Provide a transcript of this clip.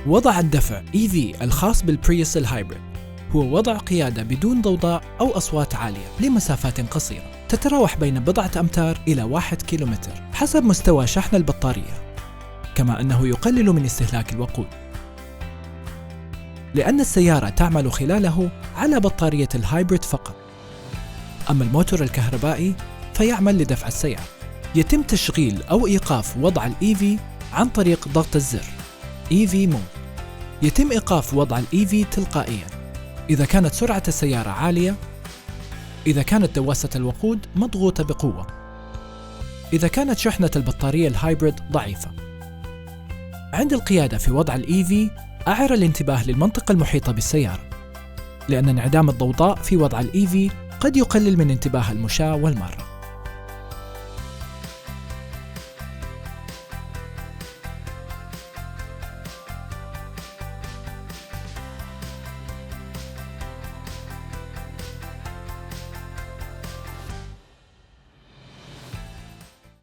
وضع الدفع EV الخاص بالبريوس الهايبريد هو وضع قيادة بدون ضوضاء أو أصوات عالية لمسافات قصيرة تتراوح بين بضعة أمتار إلى 1 كيلومتر حسب مستوى شحن البطارية، كما أنه يقلل من استهلاك الوقود لأن السيارة تعمل خلاله على بطارية الهايبريد فقط. أما الموتور الكهربائي فيعمل لدفع السيارة. يتم تشغيل أو إيقاف وضع الEV عن طريق ضغط الزر EV Mode. يتم إيقاف وضع الEV تلقائياً إذا كانت سرعة السيارة عالية، إذا كانت دواسة الوقود مضغوطة بقوة، إذا كانت شحنة البطارية الهايبريد ضعيفة. عند القيادة في وضع الEV أعر الانتباه للمنطقة المحيطة بالسيارة، لأن انعدام الضوضاء في وضع الEV قد يقلل من انتباه المشاة والمارة.